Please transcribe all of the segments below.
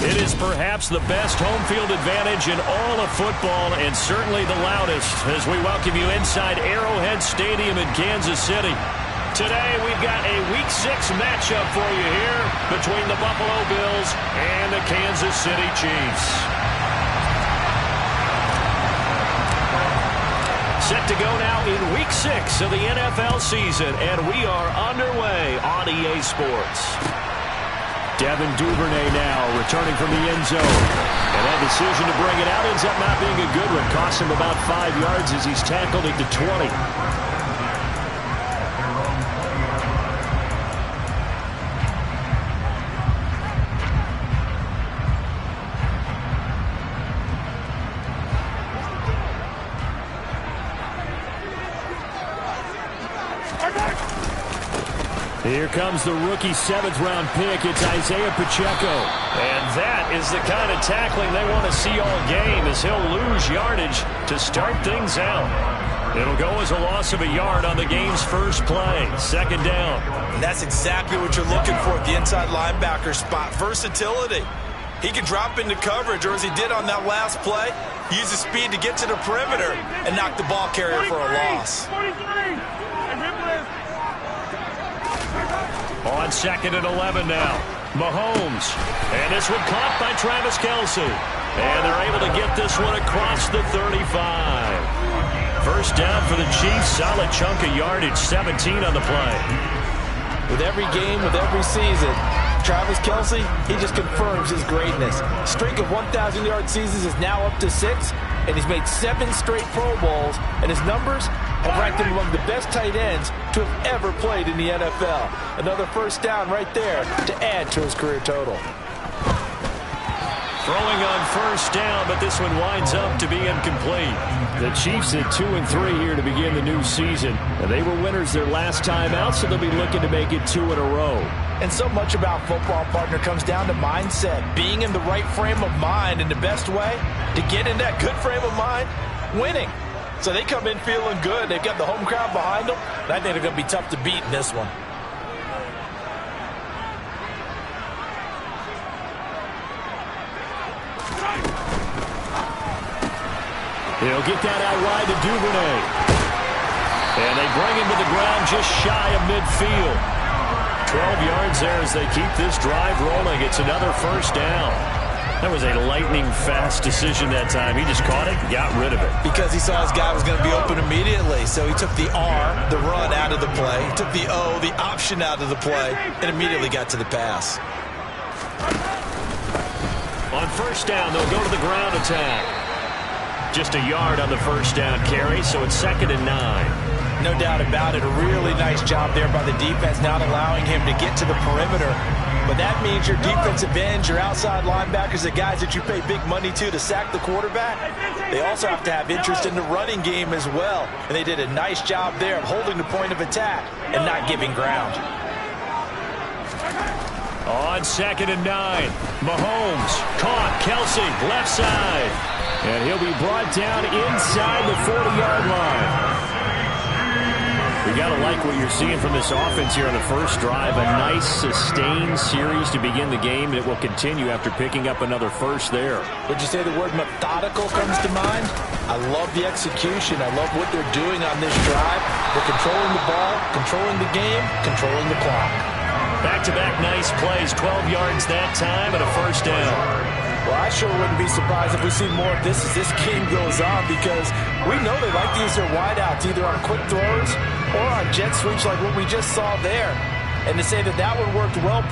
It is perhaps the best home field advantage in all of football, and certainly the loudest, as we welcome you inside Arrowhead Stadium in Kansas City. Today we've got a Week 6 matchup for you here between the Buffalo Bills and the Kansas City Chiefs. Set to go now in Week 6 of the NFL season, and we are underway on EA Sports. Devin Duvernay now returning from the end zone. And that decision to bring it out ends up not being a good one. Costs him about 5 yards as he's tackled at the 20. Here comes the rookie 7th-round pick. It's Isaiah Pacheco. And that is the kind of tackling they want to see all game, as he'll lose yardage to start things out. It'll go as a loss of a yard on the game's first play. 2nd down. And that's exactly what you're looking for at the inside linebacker spot. Versatility. He can drop into coverage, or as he did on that last play, use his speed to get to the perimeter and knock the ball carrier for a loss. On 2nd and 11 now. Mahomes. And this one caught by Travis Kelce. And they're able to get this one across the 35. First down for the Chiefs. Solid chunk of yardage. 17 on the play. With every game, with every season, Travis Kelce, he just confirms his greatness. Streak of 1,000-yard seasons is now up to 6, and he's made 7 straight Pro Bowls, and his numbers have ranked him among the best tight ends to have ever played in the NFL. Another first down right there to add to his career total. Throwing on first down, but this one winds up to be incomplete. The Chiefs at 2-3 here to begin the new season. And they were winners their last time out, so they'll be looking to make it 2 in a row. And so much about football, partner, comes down to mindset. Being in the right frame of mind, and the best way to get in that good frame of mind, winning. So they come in feeling good. They've got the home crowd behind them. And I think they're going to be tough to beat in this one. He'll get that out wide to Duvernay. And they bring him to the ground just shy of midfield. 12 yards there as they keep this drive rolling. It's another first down. That was a lightning-fast decision that time. He just caught it and got rid of it. Because he saw his guy was going to be open immediately. So he took the R, the run, out of the play. He took the O, the option, out of the play, and immediately got to the pass. On first down, they'll go to the ground attack. Just a yard on the first down carry, so it's 2nd and 9. No doubt about it. A really nice job there by the defense, not allowing him to get to the perimeter. But that means your defensive ends, your outside linebackers, the guys that you pay big money to sack the quarterback, they also have to have interest in the running game as well. And they did a nice job there of holding the point of attack and not giving ground. On 2nd and 9, Mahomes caught Kelce left side. And he'll be brought down inside the 40-yard line. We got to like what you're seeing from this offense here on the first drive. A nice, sustained series to begin the game, and it will continue after picking up another first there. Would you say the word methodical comes to mind? I love the execution. I love what they're doing on this drive. They're controlling the ball, controlling the game, controlling the clock. Back-to-back nice plays, 12 yards that time, and a first down. Well, I sure wouldn't be surprised if we see more of this as this game goes on, because we know they like to use their wideouts either on quick throws or on jet sweeps like what we just saw there. And to say that that one worked well,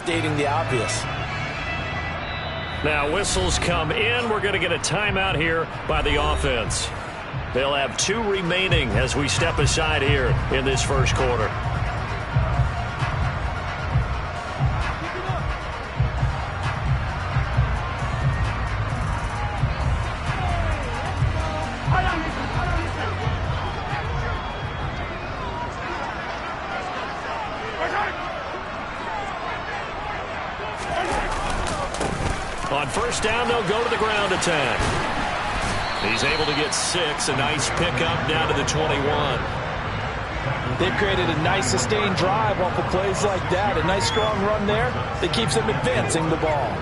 stating the obvious. Now whistles come in. We're going to get a timeout here by the offense. They'll have 2 remaining as we step aside here in this first quarter. On first down, they'll go to the ground attack. He's able to get 6. A nice pickup down to the 21. They've created a nice sustained drive off of plays like that. A nice strong run there that keeps them advancing the ball.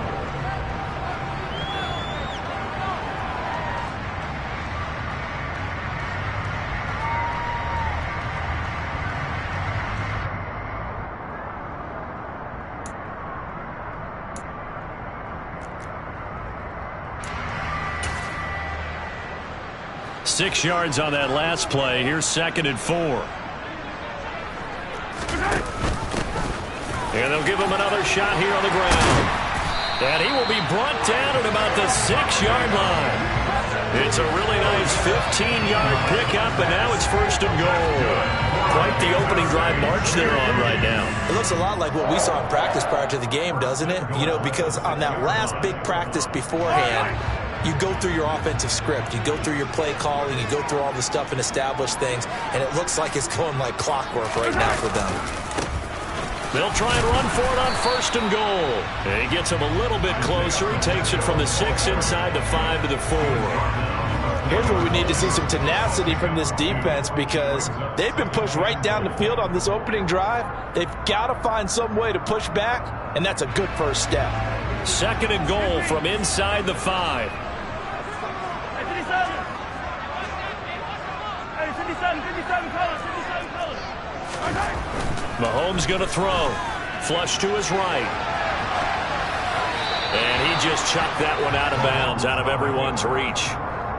Six yards on that last play. Here's 2nd and 4. And they'll give him another shot here on the ground. And he will be brought down at about the 6-yard line. It's a really nice 15-yard pickup, and now it's 1st and goal. Quite the opening drive march they're on right now. It looks a lot like what we saw in practice prior to the game, doesn't it? You know, because on that last big practice beforehand, you go through your offensive script. You go through your play calling. You go through all the stuff and establish things. And it looks like it's going like clockwork right now for them. They'll try and run for it on 1st and goal. And he gets him a little bit closer. He takes it from the 6 inside the 5 to the 4. Here's where we need to see some tenacity from this defense because they've been pushed right down the field on this opening drive. They've got to find some way to push back, and that's a good first step. 2nd and goal from inside the 5. Mahomes going to throw. Flush to his right. And he just chucked that one out of bounds, out of everyone's reach.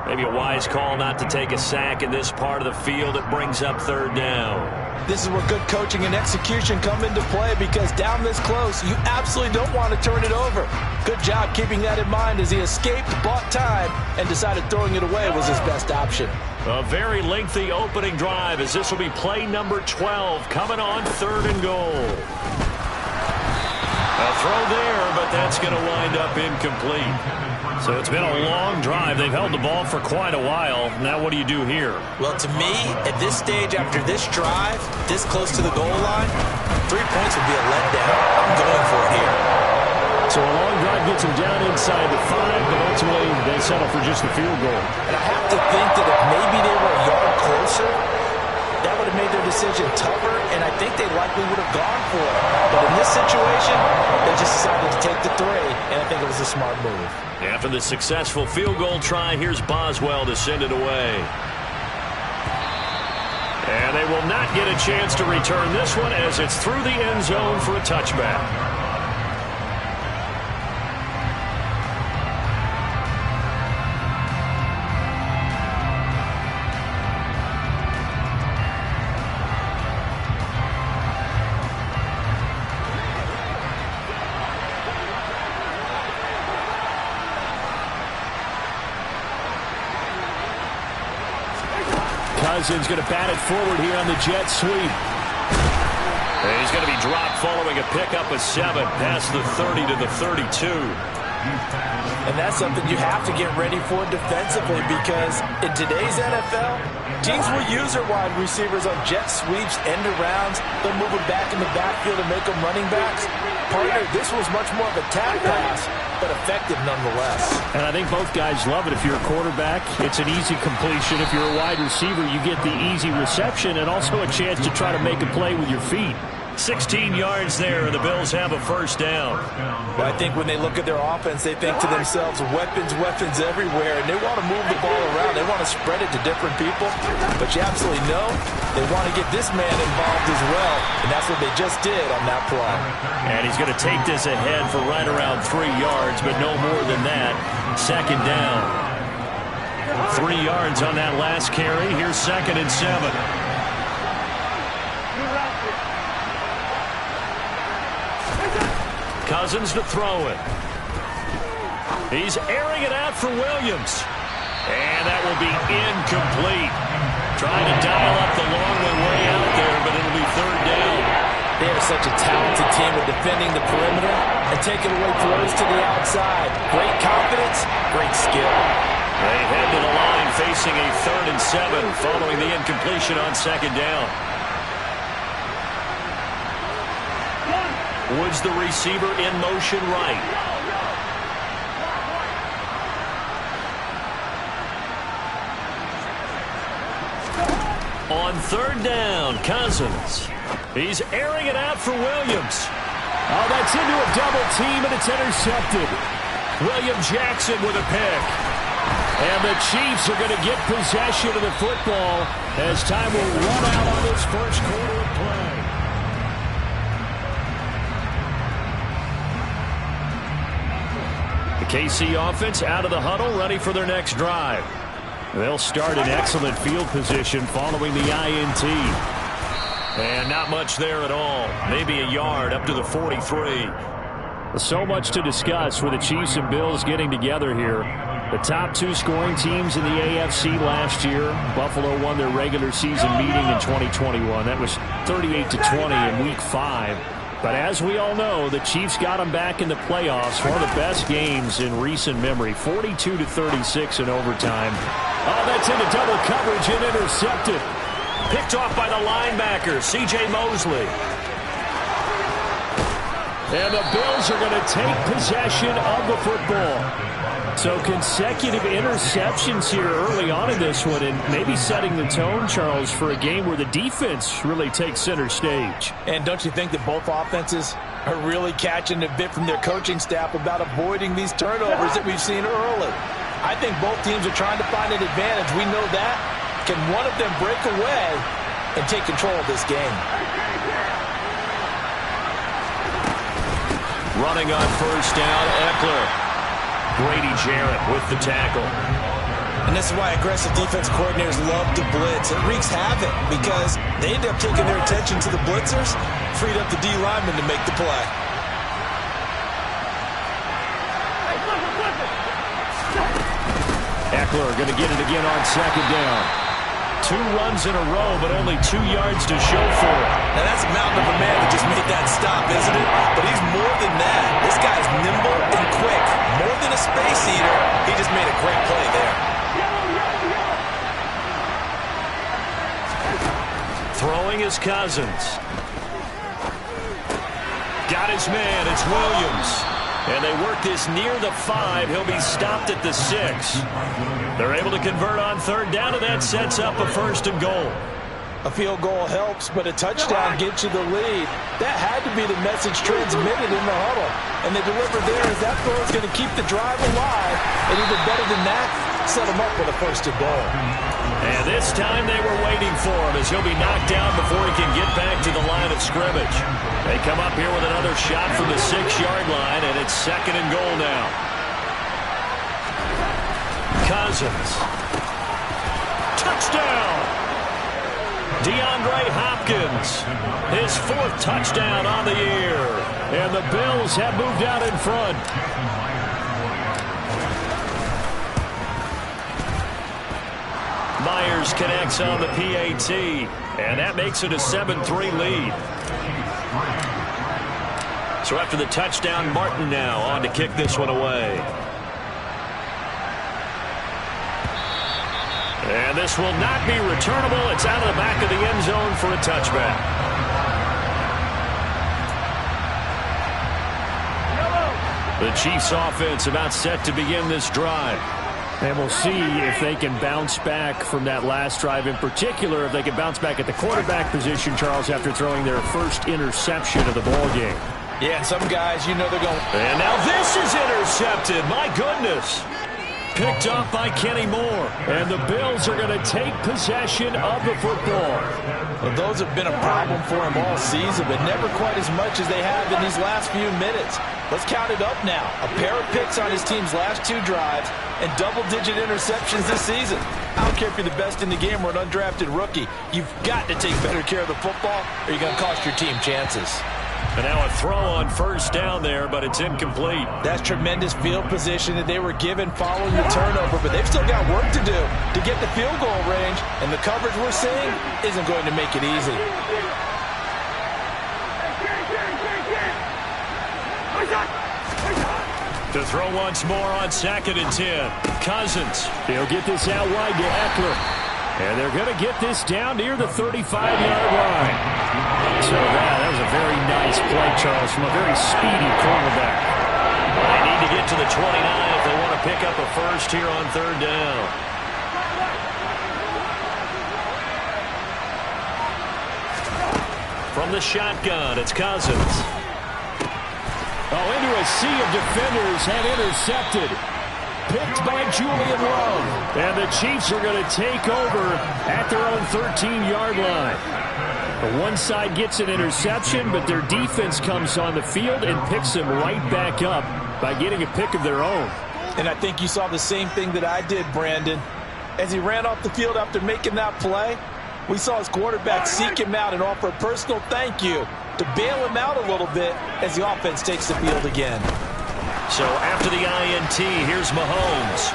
Maybe a wise call not to take a sack in this part of the field. It brings up 3rd down. This is where good coaching and execution come into play because down this close, you absolutely don't want to turn it over. Good job keeping that in mind as he escaped, bought time, and decided throwing it away was his best option. A very lengthy opening drive as this will be play number 12 coming on 3rd and goal. A throw there, but that's going to wind up incomplete. So it's been a long drive. They've held the ball for quite a while. Now what do you do here? Well, to me, at this stage, after this drive, this close to the goal line, 3 points would be a letdown. I'm going for it here. So a long drive gets them down inside the 5, but ultimately they settle for just a field goal. And I have to think that if maybe they were a yard closer, that would have made their decision tougher, and I think they likely would have gone for it. But in this situation, they just decided to take the 3, and I think it was a smart move. After the successful field goal try, here's Boswell to send it away. And they will not get a chance to return this one as it's through the end zone for a touchback. Cousins going to bat it forward here on the jet sweep. And he's going to be dropped following a pickup of 7 past the 30 to the 32. And that's something you have to get ready for defensively because in today's NFL, teams will use their wide receivers on jet sweeps, end arounds. They'll move them back in the backfield and make them running backs. Partner, this was much more of a tap pass, but effective nonetheless. And I think both guys love it. If you're a quarterback, it's an easy completion. If you're a wide receiver, you get the easy reception and also a chance to try to make a play with your feet. 16 yards there, and the Bills have a first down. Well, I think when they look at their offense, they think to themselves, weapons, weapons everywhere, and they want to move the ball around. They want to spread it to different people, but you absolutely know they want to get this man involved as well, and that's what they just did on that play. And he's going to take this ahead for right around 3 yards, but no more than that. 2nd down. 3 yards on that last carry. Here's 2nd and 7. Cousins to throw it. He's airing it out for Williams. And that will be incomplete. Trying to dial up the long way out there, but it'll be third down. They are such a talented team at defending the perimeter and taking away throws to the outside. Great confidence, great skill. They head to the line facing a 3rd and 7 following the incompletion on second down. Woods the receiver in motion right. On 3rd down, Cousins. He's airing it out for Williams. Oh, that's into a double team, and it's intercepted. William Jackson with a pick. And the Chiefs are going to get possession of the football as time will run out on this first quarter of play. The KC offense out of the huddle, ready for their next drive. They'll start in excellent field position following the INT. And not much there at all. Maybe a yard up to the 43. So much to discuss with the Chiefs and Bills getting together here. The top 2 scoring teams in the AFC last year. Buffalo won their regular season meeting in 2021. That was 38-20 in Week 5. But as we all know, the Chiefs got them back in the playoffs. One of the best games in recent memory. 42-36 in overtime. Oh, that's into double coverage and intercepted. Picked off by the linebacker, C.J. Mosley. And the Bills are going to take possession of the football. So consecutive interceptions here early on in this one, and maybe setting the tone, Charles, for a game where the defense really takes center stage. And don't you think that both offenses are really catching a bit from their coaching staff about avoiding these turnovers that we've seen early? I think both teams are trying to find an advantage. We know that. Can one of them break away and take control of this game? Running on first down, Eckler. Grady Jarrett with the tackle. And this is why aggressive defense coordinators love to blitz. It wreaks havoc because they end up taking their attention to the blitzers, freed up the D lineman to make the play. Eckler going to get it again on second down. 2 runs in a row, but only 2 yards to show for it. Now that's a mountain of a man that just made that stop, isn't it? But he's more than that. This guy's nimble and quick. More than a space eater. He just made a great play there. Throwing is Cousins. Got his man. It's Williams. And they work this near the 5. He'll be stopped at the 6. They're able to convert on 3rd down, and that sets up a 1st and goal. A field goal helps, but a touchdown gets you the lead. That had to be the message transmitted in the huddle. And they delivered there as that throw is going to keep the drive alive. And even better than that, set him up with a 1st and goal. And this time they were waiting for him as he'll be knocked down before he can get back to the line of scrimmage. They come up here with another shot from the 6-yard line, and it's 2nd and goal now. Cousins. Touchdown! DeAndre Hopkins, his 4th touchdown on the year. And the Bills have moved out in front. Myers connects on the PAT, and that makes it a 7-3 lead. So after the touchdown, Martin now on to kick this one away. And this will not be returnable. It's out of the back of the end zone for a touchback. The Chiefs offense about set to begin this drive. And we'll see if they can bounce back from that last drive. In particular, if they can bounce back at the quarterback position, Charles, after throwing their first interception of the ball game. Yeah, and some guys, you know they're going. And now this is intercepted. My goodness. Picked off by Kenny Moore. And the Bills are going to take possession of the football. Well, those have been a problem for him all season, but never quite as much as they have in these last few minutes. Let's count it up now. A pair of picks on his team's last 2 drives and double-digit interceptions this season. I don't care if you're the best in the game or an undrafted rookie. You've got to take better care of the football or you're going to cost your team chances. And now a throw on first down there, but it's incomplete. That's tremendous field position that they were given following the turnover, but they've still got work to do to get the field goal range, and the coverage we're seeing isn't going to make it easy. To throw once more on 2nd and 10. Cousins. He'll get this out wide to Eckler. And they're going to get this down near the 35-yard line. So that was a very nice play, Charles, from a very speedy quarterback. Well, they need to get to the 29 if they want to pick up a first here on 3rd down. From the shotgun, it's Cousins. Oh, into a sea of defenders and intercepted. Picked by Julian Love. And the Chiefs are going to take over at their own 13-yard line. The one side gets an interception, but their defense comes on the field and picks them right back up by getting a pick of their own. And I think you saw the same thing that I did, Brandon. As he ran off the field after making that play, we saw his quarterback seek him out and offer a personal thank you to bail him out a little bit as the offense takes the field again. So after the INT, here's Mahomes.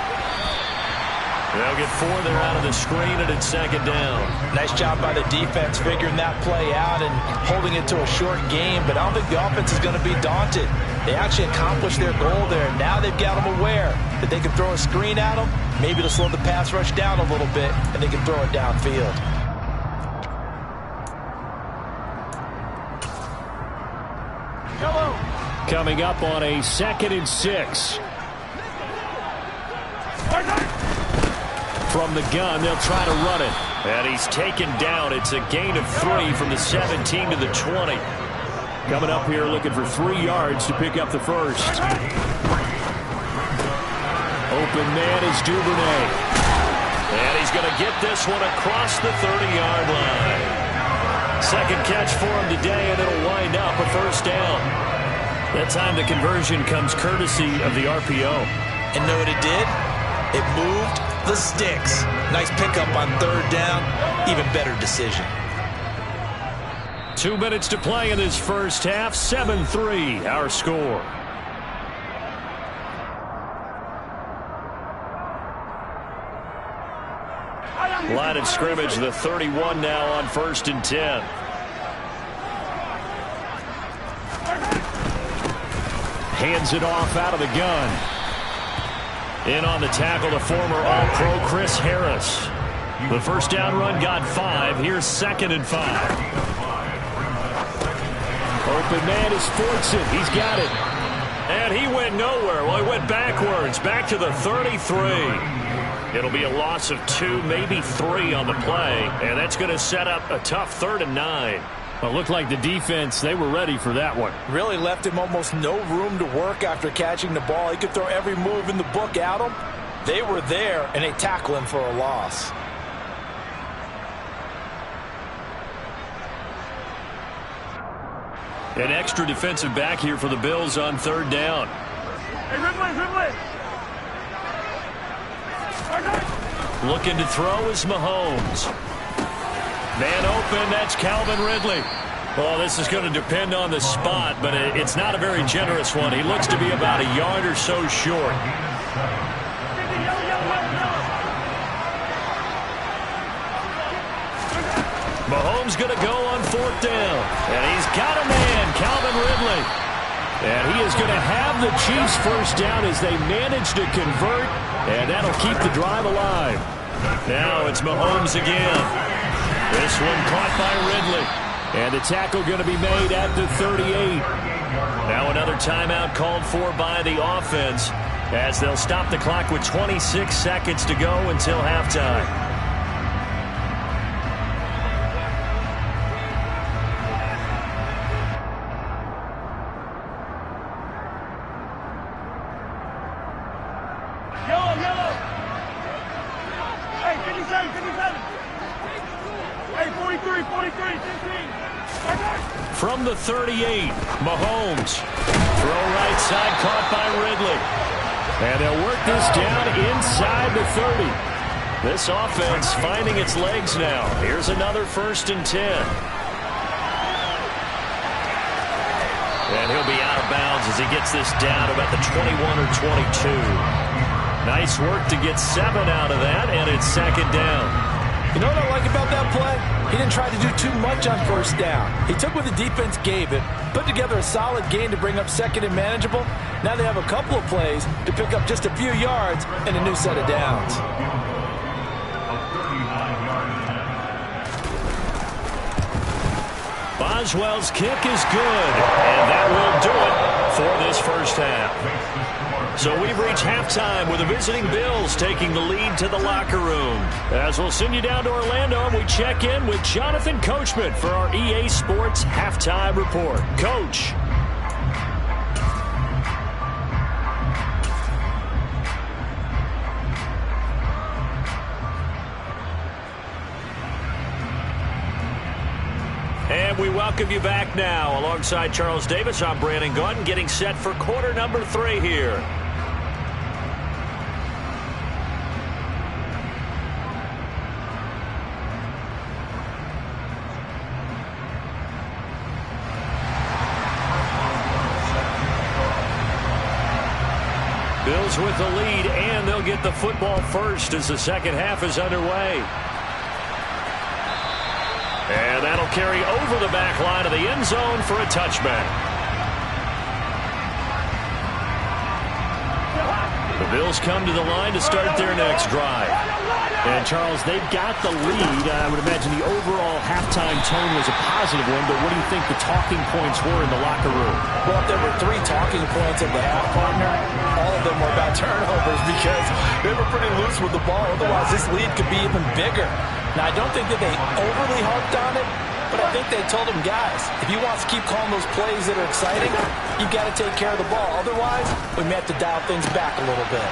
They'll get 4 there out of the screen, and it's 2nd down. Nice job by the defense figuring that play out and holding it to a short game, but I don't think the offense is going to be daunted. They actually accomplished their goal there. Now they've got them aware that they can throw a screen at them, maybe to slow the pass rush down a little bit, and they can throw it downfield. Coming up on a 2nd and 6. From the gun, they'll try to run it. And he's taken down. It's a gain of 3 from the 17 to the 20. Coming up here looking for 3 yards to pick up the first. Open man is Duvernay. And he's going to get this one across the 30-yard line. Second catch for him today, and it'll wind up a first down. That time the conversion comes courtesy of the RPO. And know what it did? It moved the sticks. Nice pickup on 3rd down. Even better decision. 2 minutes to play in this first half. 7-3 our score. Line of scrimmage, the 31 now on 1st and 10. Hands it off out of the gun. In on the tackle, the former All-Pro Chris Harris. The first down run got 5. Here's 2nd and 5. Open man is Fortson. He's got it. And he went nowhere. Well, he went backwards, back to the 33. It'll be a loss of 2, maybe 3 on the play. And that's going to set up a tough 3rd and 9. Well, it looked like the defense, they were ready for that one. Really left him almost no room to work after catching the ball. He could throw every move in the book at him. They were there, and they tackle him for a loss. An extra defensive back here for the Bills on 3rd down. Hey, Ridley. Looking to throw is Mahomes. Man open, that's Calvin Ridley. Well, this is going to depend on the spot, but it's not a very generous one. He looks to be about a yard or so short. Mahomes going to go on 4th down. And he's got a man, Calvin Ridley. And he is going to have the Chiefs first down as they manage to convert, and that'll keep the drive alive. Now it's Mahomes again. This one caught by Ridley. And the tackle going to be made at the 38. Now another timeout called for by the offense as they'll stop the clock with 26 seconds to go until halftime. Yellow. Hey, 57. Hey, 43, 15. From the 38, Mahomes. Throw right side, caught by Ridley. And they'll work this down inside the 30. This offense finding its legs now. Here's another 1st and 10. And he'll be out of bounds as he gets this down to about the 21 or 22. Nice work to get 7 out of that, and it's second down. You know what I like about that play? He didn't try to do too much on first down. He took what the defense gave it, put together a solid gain to bring up second and manageable. Now they have a couple of plays to pick up just a few yards and a new set of downs. Boswell's kick is good, and that will do it for this first half. So we've reached halftime with the visiting Bills taking the lead to the locker room. As we'll send you down to Orlando, and we check in with Jonathan Coachman for our EA Sports Halftime Report. Coach. And we welcome you back now. Alongside Charles Davis, I'm Brandon Gaudin, getting set for quarter number 3 here. Bills with the lead, and they'll get the football first as the second half is underway. And that'll carry over the back line of the end zone for a touchback. The Bills come to the line to start their next drive. And, Charles, they've got the lead. I would imagine the overall halftime tone was a positive one, but what do you think the talking points were in the locker room? Well, if there were 3 talking points at the half, partner, all of them were about turnovers because they were pretty loose with the ball. Otherwise, this lead could be even bigger. Now, I don't think that they overly harped on it, but I think they told them, guys, if you want to keep calling those plays that are exciting, you've got to take care of the ball. Otherwise, we may have to dial things back a little bit.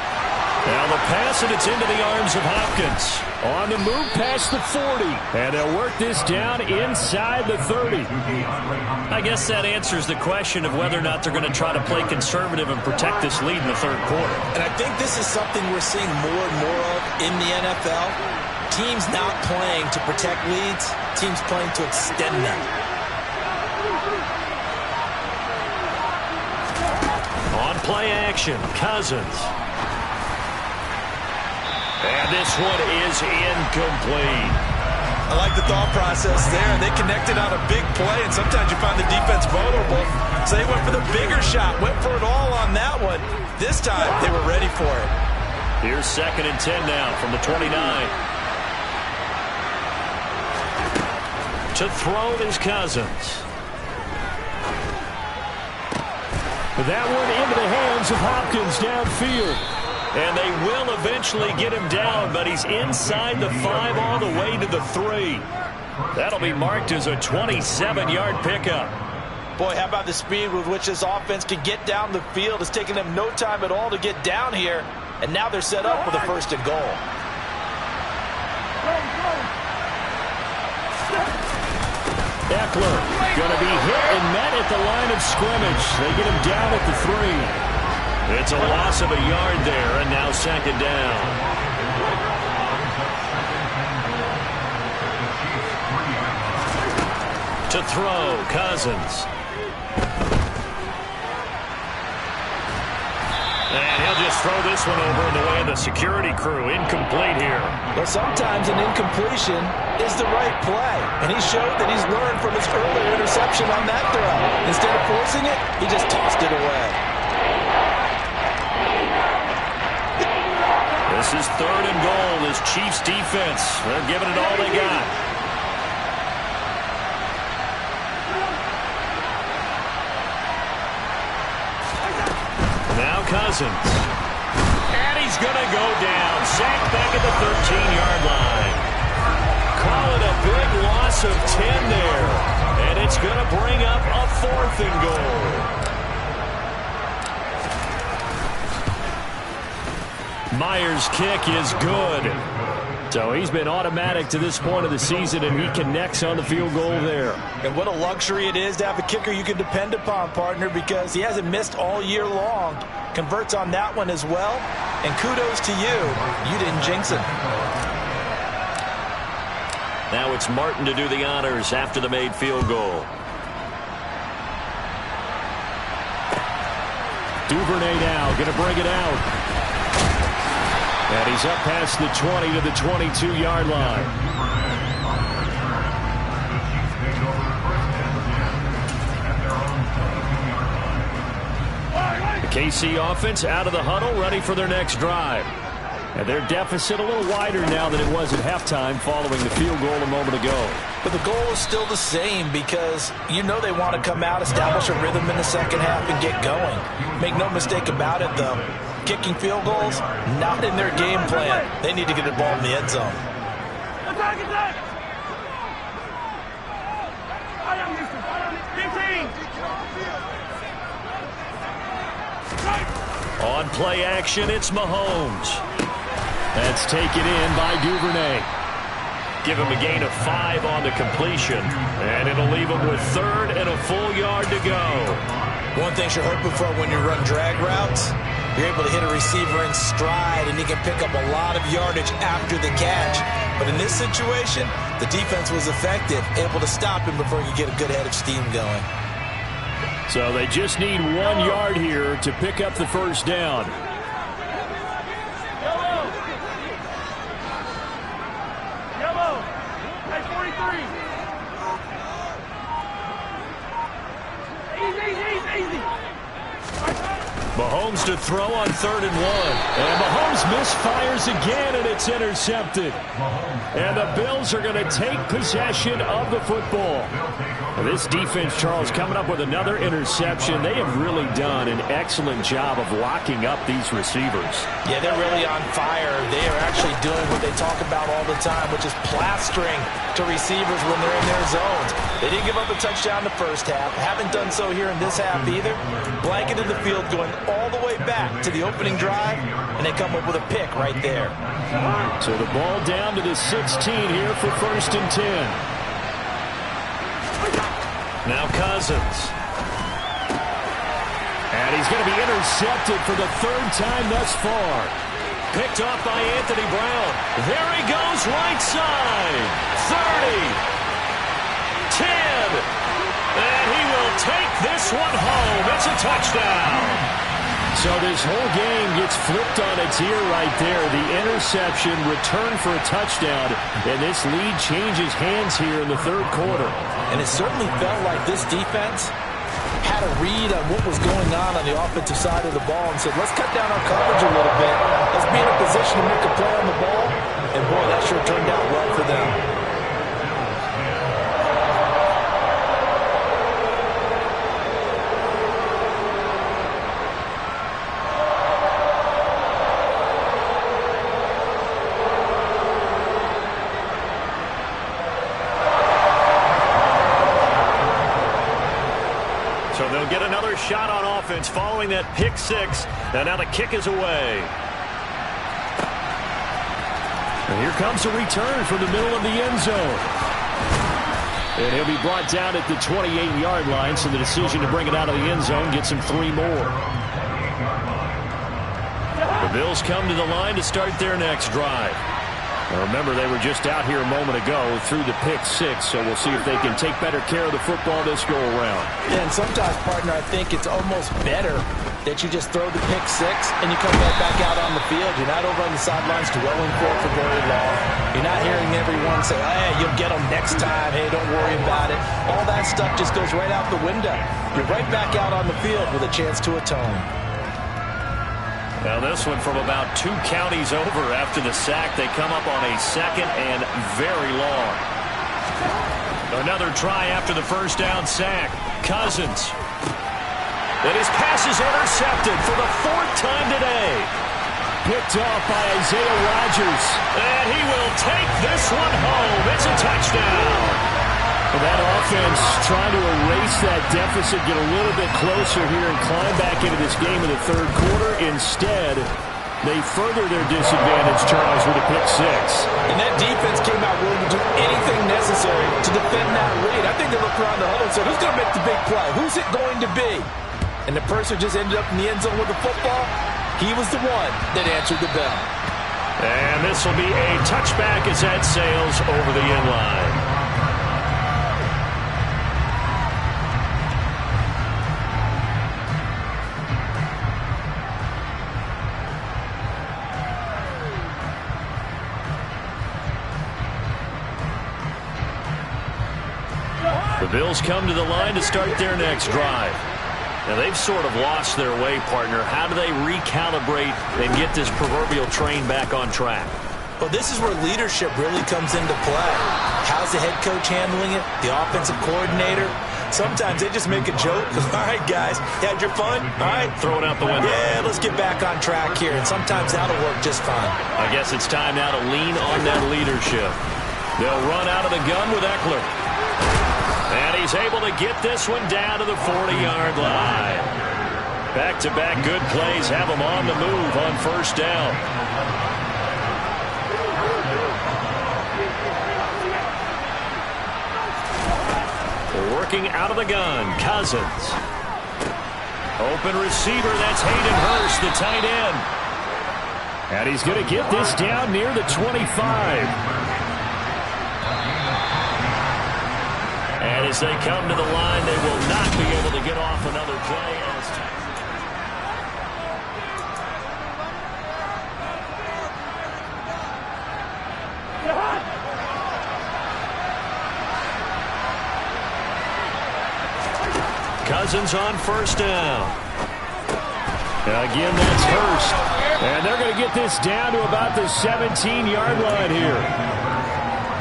Now the pass, and it's into the arms of Hopkins. On the move past the 40. And they'll work this down inside the 30. I guess that answers the question of whether or not they're going to try to play conservative and protect this lead in the third quarter. And I think this is something we're seeing more and more of in the NFL. Teams not playing to protect leads, teams playing to extend them. On play action, Cousins. And this one is incomplete. I like the thought process there. They connected on a big play, and sometimes you find the defense vulnerable. So they went for the bigger shot, went for it all on that one. This time, they were ready for it. Here's 2nd and 10 now from the 29. To throw is Cousins. That one into the hands of Hopkins downfield. And they will eventually get him down, but he's inside the 5 all the way to the 3. That'll be marked as a 27-yard pickup. Boy, how about the speed with which this offense could get down the field? It's taken them no time at all to get down here, and now they're set up with a 1st and goal. Eckler going to be hit and met at the line of scrimmage. They get him down at the 3. It's a loss of a yard there, and now 2nd down. To throw, Cousins. And he'll just throw this one over in the way of the security crew. Incomplete here. Well, sometimes an incompletion is the right play, and he showed that he's learned from his earlier interception on that throw. Instead of forcing it, he just tossed it away. This is 3rd and goal. This Chiefs defense, they're giving it all they got. Now Cousins. And he's going to go down. Sacked back at the 13-yard line. Call it a big loss of 10 there. And it's going to bring up a 4th and goal. Myers' kick is good. So he's been automatic to this point of the season, and he connects on the field goal there. And what a luxury it is to have a kicker you can depend upon, partner, because he hasn't missed all year long. Converts on that one as well. And kudos to you. You didn't jinx him. Now it's Martin to do the honors after the made field goal. Duvernay now going to bring it out. And he's up past the 20 to the 22-yard line. The KC offense out of the huddle, ready for their next drive. And their deficit a little wider now than it was at halftime following the field goal a moment ago. But the goal is still the same because you know they want to come out, establish a rhythm in the second half, and get going. Make no mistake about it, though. Kicking field goals, not in their game plan. They need to get the ball in the end zone. Attack, attack! I am Houston. 15! On play action, it's Mahomes. That's taken in by Duvernay. Give him a gain of 5 on the completion, and it'll leave him with 3rd and a full yard to go. One thing you're hoping for when you run drag routes, you're able to hit a receiver in stride, and he can pick up a lot of yardage after the catch. But in this situation, the defense was effective, able to stop him before he could get a good head of steam going. So they just need 1 yard here to pick up the first down. Yellow! Hey, 43! Easy! Mahomes to throw on 3rd and 1. And Mahomes misfires again, and it's intercepted. And the Bills are going to take possession of the football. And this defense, Charles, coming up with another interception. They have really done an excellent job of locking up these receivers. Yeah, they're really on fire. They are actually doing what they talk about all the time, which is plastering to receivers when they're in their zones. They didn't give up a touchdown the first half. Haven't done so here in this half either. Blanketed the field going all the way back to the opening drive, and they come up with a pick right there. So the ball down to the 16 here for 1st and 10. Now Cousins. And he's going to be intercepted for the 3rd time thus far. Picked off by Anthony Brown. There he goes, right side. 30. 10. And he will take this one home. It's a touchdown. So this whole game gets flipped on its ear right there. The interception, return for a touchdown, and this lead changes hands here in the 3rd quarter. And it certainly felt like this defense had a read on what was going on the offensive side of the ball and said, let's cut down our coverage a little bit. Let's be in a position to make a play on the ball. And, boy, that sure turned out well for them. So they'll get another shot on offense following that pick 6. And now the kick is away. And here comes a return from the middle of the end zone. And he'll be brought down at the 28-yard line, so the decision to bring it out of the end zone gets him 3 more. The Bills come to the line to start their next drive. Now remember, they were just out here a moment ago through the pick 6, so we'll see if they can take better care of the football this go-around. Yeah, and sometimes, partner, I think it's almost better that you just throw the pick 6 and you come right back out on the field. You're not over on the sidelines dwelling for it for very long. You're not hearing everyone say, hey, you'll get them next time. Hey, don't worry about it. All that stuff just goes right out the window. You're right back out on the field with a chance to atone. Now this one from about 2 counties over after the sack. They come up on a 2nd and very long. Another try after the first down sack. Cousins. And his pass is intercepted for the 4th time today. Picked off by Isaiah Rodgers. And he will take this one home. It's a touchdown. And that offense trying to erase that deficit, get a little bit closer here and climb back into this game in the 3rd quarter. Instead, they further their disadvantage, Charles, with a pick 6. And that defense came out willing to do anything necessary to defend that lead. I think they looked around the huddle and said, who's going to make the big play? Who's it going to be? And the person just ended up in the end zone with the football. He was the one that answered the bell. And this will be a touchback as that sails over the end line. Bills come to the line to start their next drive. Now, they've sort of lost their way, partner. How do they recalibrate and get this proverbial train back on track? Well, this is where leadership really comes into play. How's the head coach handling it? The offensive coordinator? Sometimes they just make a joke. All right, guys, you had your fun? All right. Throw it out the window. Yeah, let's get back on track here. And sometimes that'll work just fine. I guess it's time now to lean on that leadership. They'll run out of the gun with Eckler. And he's able to get this one down to the 40-yard line. Back-to-back good plays have him on the move on first down. Working out of the gun, Cousins. Open receiver, that's Hayden Hurst, the tight end. And he's going to get this down near the 25. And as they come to the line, they will not be able to get off another play. Cousins on first down. Again, that's Hurst. And they're going to get this down to about the 17-yard line here.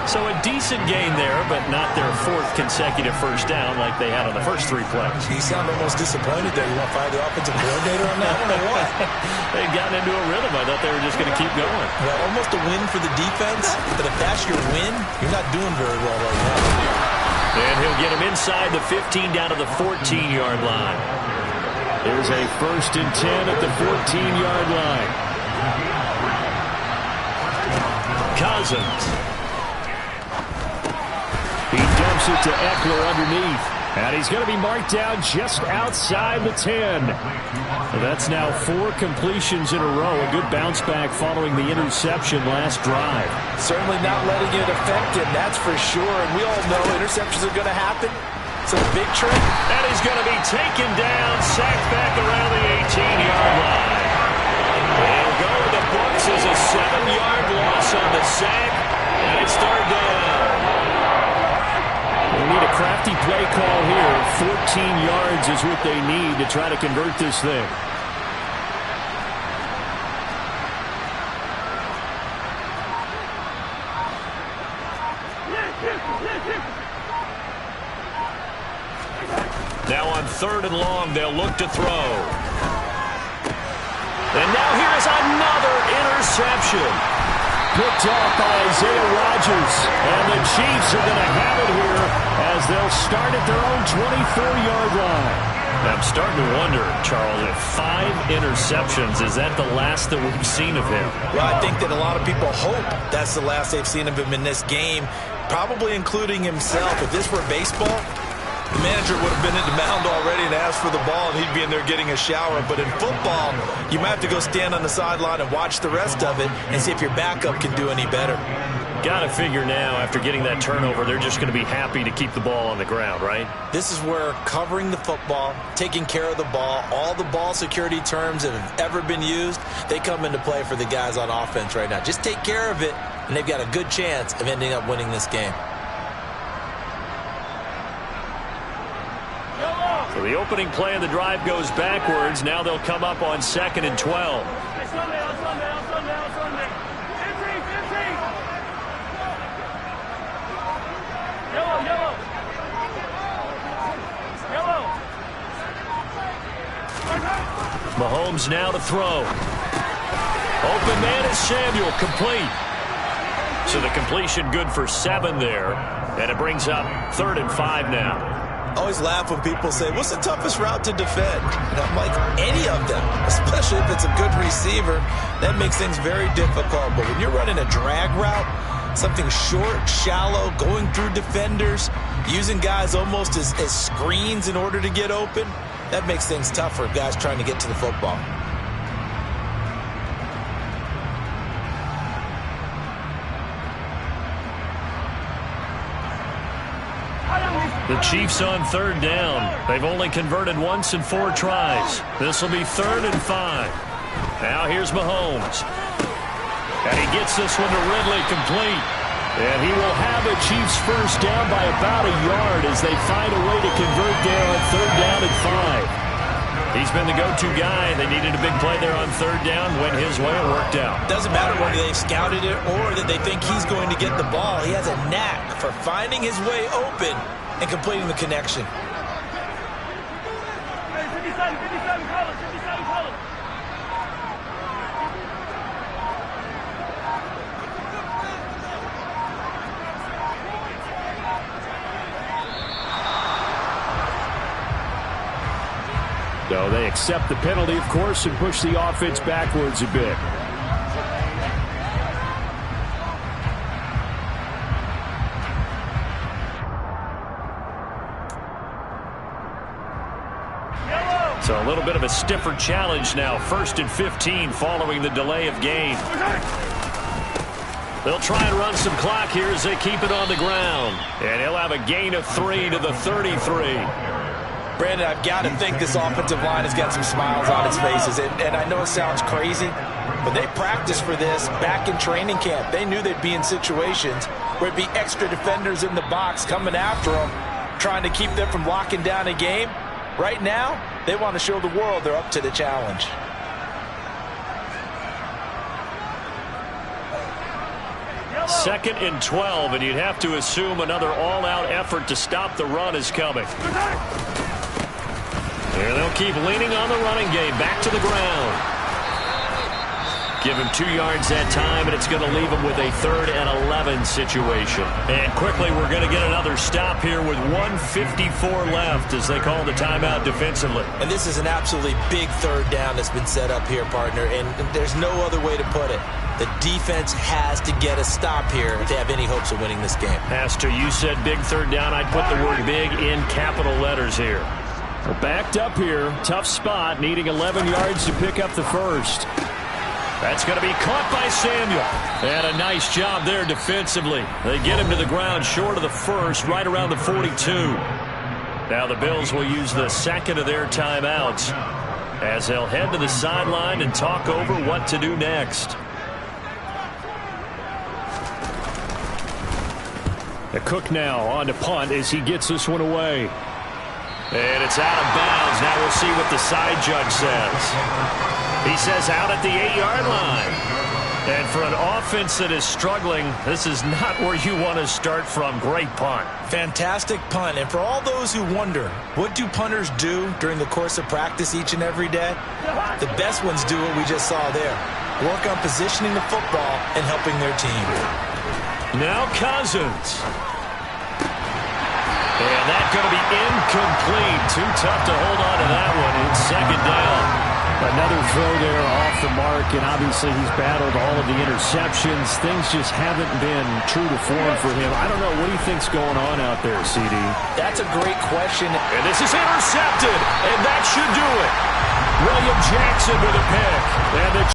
So a decent gain there, but not their fourth consecutive first down like they had on the first three plays. You sound almost disappointed there. You want to fire the offensive coordinator on that one or what? They'd gotten into a rhythm. I thought they were just going to keep going. Well, almost a win for the defense, but if that's your win, you're not doing very well right now. And he'll get him inside the 15 down to the 14-yard line. There's a 1st and 10 at the 14-yard line. Cousins. He dumps it to Eckler underneath. And he's going to be marked down just outside the 10. That's now 4 completions in a row. A good bounce back following the interception last drive. Certainly not letting it affect him, that's for sure. And we all know interceptions are going to happen. So a big trick. And he's going to be taken down, sacked back around the 18-yard line. They'll go to the books as a 7-yard loss on the sack. And it's 3rd down. They need a crafty play call here. 14 yards is what they need to try to convert this thing. Now on 3rd and long, they'll look to throw. And now here's another interception. Picked off by Isaiah Rodgers. And the Chiefs are going to have it here as they'll start at their own 24-yard line. I'm starting to wonder, Charles, if 5 interceptions, is that the last that we've seen of him? Well, I think that a lot of people hope that's the last they've seen of him in this game, probably including himself. If this were baseball, the manager would have been at the mound already and asked for the ball, and he'd be in there getting a shower. But in football, you might have to go stand on the sideline and watch the rest of it and see if your backup can do any better. Got to figure now, after getting that turnover, they're just going to be happy to keep the ball on the ground, right? This is where covering the football, taking care of the ball, all the ball security terms that have ever been used, they come into play for the guys on offense right now. Just take care of it, and they've got a good chance of ending up winning this game. So the opening play of the drive goes backwards. Now they'll come up on 2nd and 12. Mahomes now to throw. Open man is Samuel, complete. So the completion good for 7 there. And it brings up 3rd and 5 now. I always laugh when people say, what's the toughest route to defend? And I'm like, any of them, especially if it's a good receiver. That makes things very difficult. But when you're running a drag route, something short, shallow, going through defenders, using guys almost as screens in order to get open, that makes things tough for guys trying to get to the football. The Chiefs on 3rd down. They've only converted once in 4 tries. This will be 3rd and 5. Now here's Mahomes. And he gets this one to Ridley, complete. And he will have a Chiefs first down by about a yard as they find a way to convert there on 3rd down and 5. He's been the go-to guy. They needed a big play there on 3rd down. Went his way. It worked out. Doesn't matter whether they've scouted it or that they think he's going to get the ball. He has a knack for finding his way open and completing the connection. Hey, 57, 57, call it, 57, call it. So they accept the penalty, of course, and push the offense backwards a bit. So a little bit of a stiffer challenge now. 1st and 15 following the delay of game. They'll try and run some clock here as they keep it on the ground. And he'll have a gain of 3 to the 33. Brandon, I've got to think this offensive line has got some smiles on its faces. And I know it sounds crazy, but they practiced for this back in training camp. They knew they'd be in situations where it'd be extra defenders in the box coming after them, trying to keep them from locking down a game. Right now, they want to show the world they're up to the challenge. Second and 12, and you'd have to assume another all-out effort to stop the run is coming. And they'll keep leaning on the running game. Back to the ground. Give him 2 yards that time, and it's going to leave him with a 3rd and 11 situation. And quickly, we're going to get another stop here with 1:54 left as they call the timeout defensively. And this is an absolutely big 3rd down that's been set up here, partner, and there's no other way to put it. The defense has to get a stop here if they have any hopes of winning this game. Pastor, you said big 3rd down. I'd put the word big in capital letters here. We're backed up here. Tough spot, needing 11 yards to pick up the first. That's going to be caught by Samuel. And a nice job there defensively. They get him to the ground short of the first, right around the 42. Now the Bills will use the second of their timeouts as they'll head to the sideline and talk over what to do next. A Cook now on to punt as he gets this one away. And it's out of bounds. Now we'll see what the side judge says. He says out at the 8-yard line. And for an offense that is struggling, this is not where you want to start from. Great punt. Fantastic punt. And for all those who wonder, what do punters do during the course of practice each and every day? The best ones do what we just saw there. Work on positioning the football and helping their team. Now Cousins. And that's going to be incomplete. Too tough to hold on to that one. It's 2nd down. Another throw there off the mark, and obviously he's battled all of the interceptions. Things just haven't been true to form for him. I don't know. What do you think's going on out there, CD? That's a great question. And this is intercepted, and that should do it. William Jackson with a pick. And the